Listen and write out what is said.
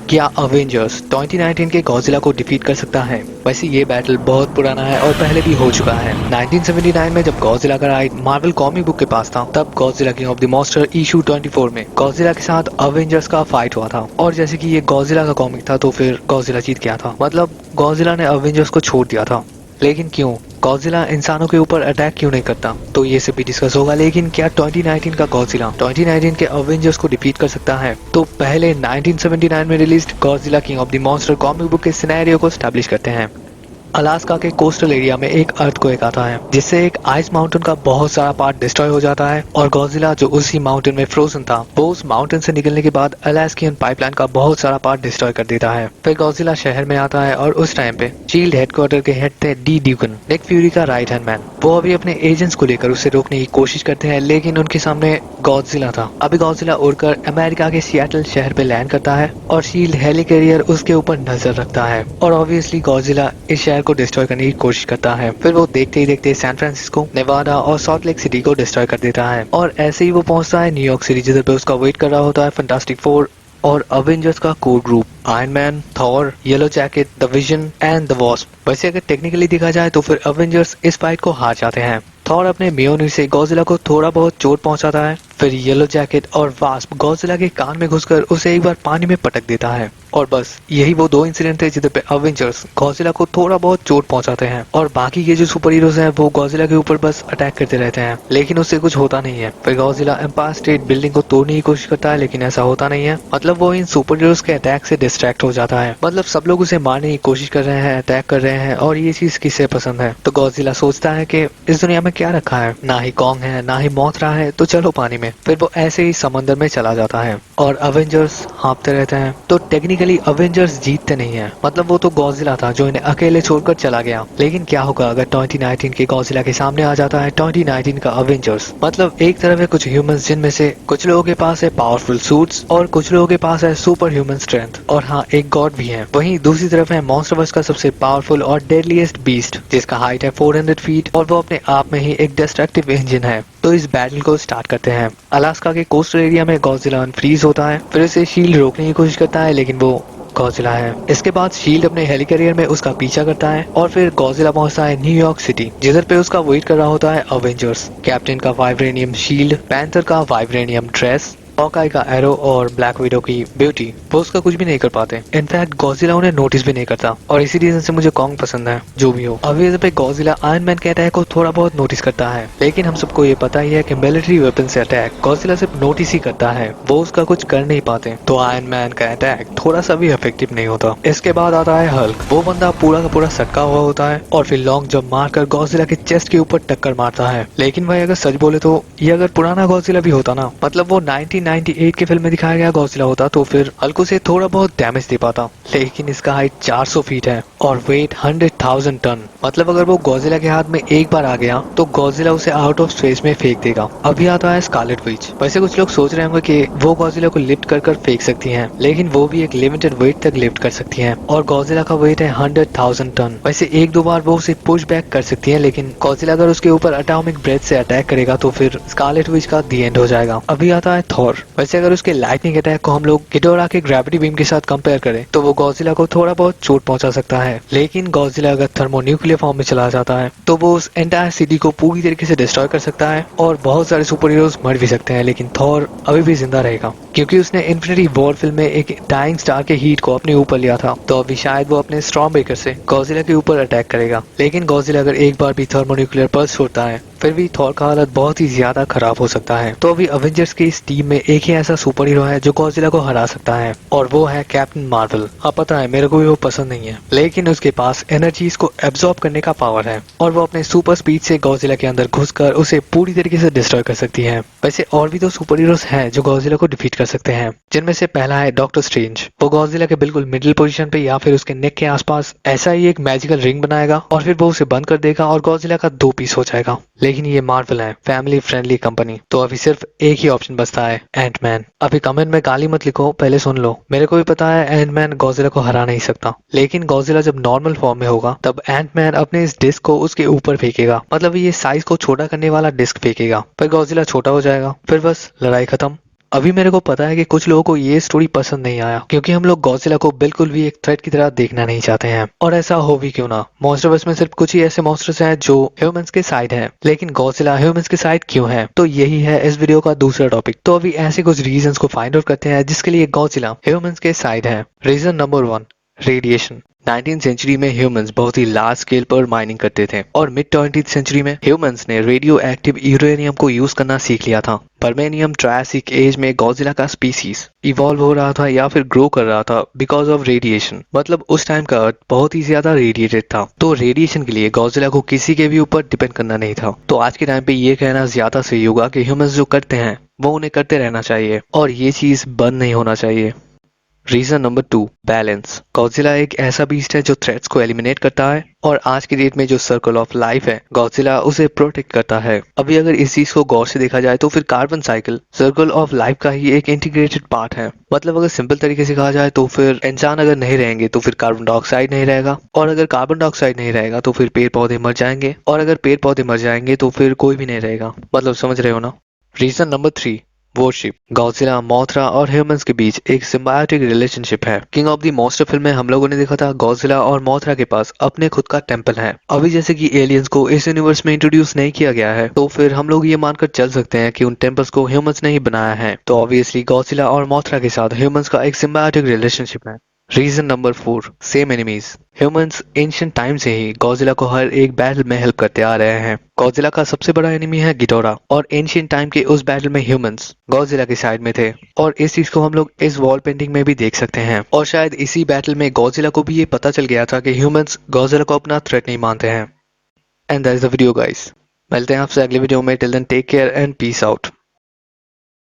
क्या अवेंजर्स 2019 के गॉडजिला को डिफीट कर सकता है? वैसे ये बैटल बहुत पुराना है और पहले भी हो चुका है। 1979 में जब गॉडजिला का राइट मार्वल कॉमिक बुक के पास था, तब Godzilla king of the monster issue 24 में गॉडजिला के साथ अवेंजर्स का फाइट हुआ था। और जैसे कि ये गॉडजिला का कॉमिक था, तो फिर गॉडजिला जीत गया था। मतलब गॉडजिला ने अवेंजर्स को छोड़ दिया था। लेकिन क्यों? गॉडजिला इंसानों के ऊपर अटैक क्यों नहीं करता? तो ये सब भी डिस्कस होगा। लेकिन क्या 2019 का गॉडजिला 2019 के अवेंजर्स को डिफीट कर सकता है? तो पहले 1979 में released Godzilla king of the monster comic book के सिनेरियो को एस्टैब्लिश करते हैं। अलास्का के कोस्टल एरिया में एक अर्थक्वेक आता है, जिससे एक आइस माउंटेन का बहुत सारा पार्ट डिस्ट्रॉय हो जाता है और गॉडजिला जो उसी माउंटेन में फ्रोजन था, वो उस माउंटेन से निकलने के बाद अलास्कियन पाइपलाइन का बहुत सारा पार्ट डिस्ट्रॉय कर देता है। फिर गॉडजिला शहर में आता है और उस टाइम पे शील्ड हेडक्वार्टर के हेड थे डी ड्यूकन, निक फ्यूरी का राइट हैंड मैन। वो अभी अपने एजेंट्स को लेकर उसे रोकने की कोशिश करते हैं, लेकिन उनके सामने गॉडजिला था। अभी गॉडजिला उड़कर अमेरिका के सिएटल शहर पे लैंड करता है और शील्ड हेलिकैरियर उसके ऊपर नजर रखता है और ऑब्वियसली गॉडजिला इस शहर को डिस्ट्रॉय करने की कोशिश करता है। फिर वो देखते ही देखते सैन फ्रांसिस्को, नेवाडा और सॉल्ट लेक सिटी को डिस्ट्रॉय कर देता है और ऐसे ही वो पहुंचता है न्यूयॉर्क सिटी, जिधर पे उसका वेट कर रहा होता है फैंटास्टिक फोर और अवेंजर्स का core group, iron man, Thor, yellow jacket, the vision and the wasp. वैसे अगर टेक्निकली देखा जाए तो फिर अवेंजर्स इस फाइट को हार जाते हैं। थॉर अपने मियोनिर से गॉडजिला को थोड़ा बहुत चोट पहुंचाता है। फिर येलो जैकेट और वास्प गॉडजिला के कान में घुसकर उसे एक बार पानी में पटक देता है और बस यही वो दो इंसिडेंट थे जिधर पे अवेंजर्स गॉडजिला को थोड़ा बहुत चोट पहुंचाते हैं और बाकी के जो सुपर हीरोज हैं वो गॉडजिला के ऊपर बस अटैक करते रहते हैं, लेकिन उससे कुछ होता नहीं है। फिर गॉडजिला एम्पायर स्टेट बिल्डिंग को तोड़ने की कोशिश करता है, लेकिन ऐसा होता नहीं है। मतलब वो इन सुपर हीरोज के अटैक से डिस्ट्रैक्ट हो जाता है। मतलब सब लोग उसे मारने की कोशिश कर रहे हैं, अटैक कर रहे हैं और ये चीज किसे पसंद है? तो गॉडजिला सोचता है कि इस दुनिया में क्या रखा है, ना ही कॉन्ग है ना ही मोथरा है, तो चलो पानी में। फिर वो ऐसे ही समंदर में चला जाता है और अवेंजर्स हाँपते रहते हैं। तो टेक्निकली अवेंजर्स जीतते नहीं है। मतलब वो तो गॉडजिला था जो इन्हें अकेले छोड़कर चला गया। लेकिन क्या होगा अगर 2019 के गॉडजिला के सामने आ जाता है 2019 का अवेंजर्स? मतलब एक तरफ है कुछ ह्यूमंस, जिनमें से कुछ लोगों के पास है पावरफुल सूट्स और कुछ लोगों के पास है सुपर ह्यूमन स्ट्रेंथ और हाँ, एक गॉड भी है। वहीं दूसरी तरफ है मॉन्स्टरवर्स का सबसे पावरफुल और डेडलीस्ट बीस्ट, जिसका हाइट है 400 फीट और वो अपने आप में ही एक डिस्ट्रक्टिव इंजन है। तो इस बैटल को स्टार्ट करते हैं। अलास्का के कोस्टल एरिया में गॉडजिला अनफ्रीज होता है। फिर उसे शील्ड रोकने की कोशिश करता है, लेकिन वो गॉडजिला है। इसके बाद शील्ड अपने हेलिकैरियर में उसका पीछा करता है और फिर गॉडजिला पहुंचता है न्यूयॉर्क सिटी, जिधर पे उसका वेट कर रहा होता है अवेंजर्स, कैप्टन का वाइब्रेनियम शील्ड, पैंथर का वाइब्रेनियम ड्रेस, हॉकाई का एरो और ब्लैक विडो की ब्यूटी। वो उसका कुछ भी नहीं कर पाते। इनफैक्ट गॉडजिला उन्हें नोटिस भी नहीं करता और इसी रीजन से मुझे कॉन्ग पसंद है। जो भी हो, अभी पे गॉडजिला आयरन मैन के अटैक को थोड़ा बहुत नोटिस करता है, लेकिन हम सबको ये पता ही है कि मिलिट्री वेपन से अटैक गॉडजिला सिर्फ नोटिस ही करता है, वो उसका कुछ कर नहीं पाते। तो आयरन मैन का अटैक थोड़ा सा भी इफेक्टिव नहीं होता। इसके बाद आता है हल्क। वो बंदा पूरा का पूरा सक्का हुआ होता है और फिर लॉन्ग जंप मारकर गॉडजिला के चेस्ट के ऊपर टक्कर मारता है। लेकिन भाई अगर सच बोले तो ये अगर पुराना गॉडजिला भी होता ना, मतलब वो 1998 के फिल्म में दिखाया गया गॉडजिला होता, तो फिर हल्क उसे थोड़ा बहुत डैमेज दे पाता। लेकिन इसका हाइट 400 फीट है और वेट 100,000 टन। मतलब अगर वो गॉडजिला के हाथ में एक बार आ गया तो गॉडजिला उसे आउट ऑफ स्पेस में फेंक देगा। अभी आता है स्कारलेट विच। वैसे कुछ लोग सोच रहे होंगे कि वो गॉडजिला को लिफ्ट कर कर फेंक सकती हैं, लेकिन वो भी एक लिमिटेड वेट तक लिफ्ट कर सकती हैं और गॉडजिला का वेट है 100,000 टन। वैसे एक दो बार वो उसे पुश बैक कर सकती है, लेकिन गॉडजिला अगर उसके ऊपर एटॉमिक ब्रेथ से अटैक करेगा तो फिर स्कारलेट विच का दी एंड हो जाएगा। अभी आता है थॉर। वैसे अगर उसके लाइटनिंग अटैक को हम लोग गिडोरा के ग्रेविटी बीम के साथ कंपेयर करें तो वो गॉडजिला को थोड़ा बहुत चोट पहुंचा सकता है। लेकिन गॉडजिला अगर थर्मोन्यूक्लियर फॉर्म में चला जाता है तो वो उस एंटायर सिटी को पूरी तरीके से डिस्ट्रॉय कर सकता है और बहुत सारे सुपर हीरोज मर भी सकते हैं। लेकिन थॉर अभी भी जिंदा रहेगा क्योंकि उसने इन्फिनिटी वॉर फिल्म में एक डाइंग स्टार के हीट को अपने ऊपर लिया था। तो अभी शायद वो अपने स्टॉर्म ब्रेकर से गॉडजिला के ऊपर अटैक करेगा। लेकिन गॉडजिला अगर एक बार भी थर्मोन्यूक्लियर पल्स छोड़ता है फिर भी थॉर का हालत बहुत ही ज्यादा खराब हो सकता है। तो अभी अवेंजर्स की इस टीम में एक ही ऐसा सुपर हीरो है जो गॉडजिला को हरा सकता है और वो है कैप्टन मार्वल। अब पता है मेरे को भी वो पसंद नहीं है, लेकिन उसके पास एनर्जीज को एब्जॉर्ब करने का पावर है और वो अपने सुपर स्पीड से गॉडजिला के अंदर घुसकर उसे पूरी तरीके से डिस्ट्रॉय कर सकती है। वैसे और भी तो सुपर हीरोज हैं जो गॉडजिला को डिफीट कर सकते हैं, जिनमें से पहला है डॉक्टर स्ट्रेंज। वो गॉडजिला के बिल्कुल मिडिल पोजीशन पे या फिर उसके नेक के आसपास ऐसा ही एक मैजिकल रिंग बनाएगा और फिर वो उसे बंद कर देगा और गॉडजिला का 2 पीस हो जाएगा। लेकिन ये मार्वल है, फैमिली फ्रेंडली कंपनी, तो अभी सिर्फ एक ही ऑप्शन बचता है, एंटमैन। अभी कमेंट में गाली मत लिखो, पहले सुन लो। मेरे को भी पता है एंटमैन गॉडजिला को हरा नहीं सकता, लेकिन गॉडजिला जब नॉर्मल फॉर्म में होगा तब एंटमैन अपने इस डिस्क को उसके ऊपर फेंकेगा। मतलब ये साइज को छोटा करने वाला डिस्क फेंकेगा, पर गॉडजिला छोटा हो जाएगा। फिर बस लड़ाई खत्म। अभी मेरे को पता है कि कुछ लोगों को ये स्टोरी पसंद नहीं आया क्योंकि हम लोग गॉडजिला को बिल्कुल भी एक थ्रेट की तरह देखना नहीं चाहते हैं, और ऐसा हो भी क्यों ना। मॉन्स्टरवर्स में सिर्फ कुछ ही ऐसे मॉन्स्टर्स हैं जो ह्यूमंस के साइड हैं, लेकिन गॉडजिला ह्यूमंस के साइड क्यों है, तो यही है इस वीडियो का दूसरा टॉपिक। तो अभी ऐसे कुछ रीजंस को फाइंड आउट करते हैं जिसके लिए गॉडजिला ह्यूमंस के साइड है। Reason number 1, radiation. 19th century में ह्यूमंस बहुत ही लार्ज स्केल पर माइनिंग करते थे और मिड 20th सेंचुरी में ह्यूमंस ने रेडियो एक्टिव यूरेनियम को यूज करना सीख लिया था। परमेनियम ट्रायसिक एज में गॉडजिला का स्पीसीज इवॉल्व हो रहा था या फिर ग्रो कर रहा था बिकॉज ऑफ रेडिएशन। मतलब उस टाइम का अर्थ बहुत ही ज्यादा रेडिएटेड था, तो रेडिएशन के लिए गॉडजिला को किसी के भी ऊपर डिपेंड करना नहीं था। तो आज के टाइम पे ये कहना ज्यादा सही होगा कि ह्यूमंस जो करते हैं वो उन्हें करते रहना चाहिए और ये चीज बंद नहीं होना चाहिए। Reason number 2, balance. गॉडजिला एक ऐसा बीस्ट है जो थ्रेट्स को एलिमिनेट करता है और आज की डेट में जो सर्कल ऑफ लाइफ है गॉडजिला उसे प्रोटेक्ट करता है। अभी अगर इस चीज को गौर से देखा जाए तो फिर carbon cycle circle of life का ही एक इंटीग्रेटेड पार्ट है। मतलब अगर सिंपल तरीके से कहा जाए तो फिर इंसान अगर नहीं रहेंगे तो फिर कार्बन डाइऑक्साइड नहीं रहेगा, और अगर कार्बन डाइऑक्साइड नहीं रहेगा तो फिर पेड़ पौधे मर जाएंगे, और अगर पेड़ पौधे मर जाएंगे तो फिर कोई भी नहीं रहेगा। मतलब समझ रहे हो ना। Reason number 3, worship. Godzilla, Mothra और ह्यूमंस के बीच एक सिम्बायोटिक रिलेशनशिप है। King of the Monster film में हम लोगों ने देखा था गॉडजिला और मोथरा के पास अपने खुद का टेंपल है। अभी जैसे कि एलियंस को इस यूनिवर्स में इंट्रोड्यूस नहीं किया गया है तो फिर हम लोग ये मानकर चल सकते हैं कि उन टेंपल्स को ह्यूमंस ने ही बनाया है। तो ऑब्वियसली गॉडजिला और मोथरा के साथ ह्यूमंस का एक सिम्बायोटिक रिलेशनशिप है। Reason number 4, same enemies. Humans ancient time से ही गॉडजिला को हर एक बैटल में हेल्प करते आ रहे हैं। गॉडजिला का सबसे बड़ा एनिमी है गिडोरा, और एंशिएंट टाइम के उस बैटल में ह्यूमंस गॉडजिला के साइड में थे, और इस चीज को हम लोग इस वॉल पेंटिंग में भी देख सकते हैं। और शायद इसी बैटल में गॉडजिला को भी ये पता चल गया था कि ह्यूमंस गॉडजिला को अपना थ्रेट नहीं मानते हैं। And that's the video guys. मिलते हैं आपसे अगले वीडियो में। Till then take care and peace out.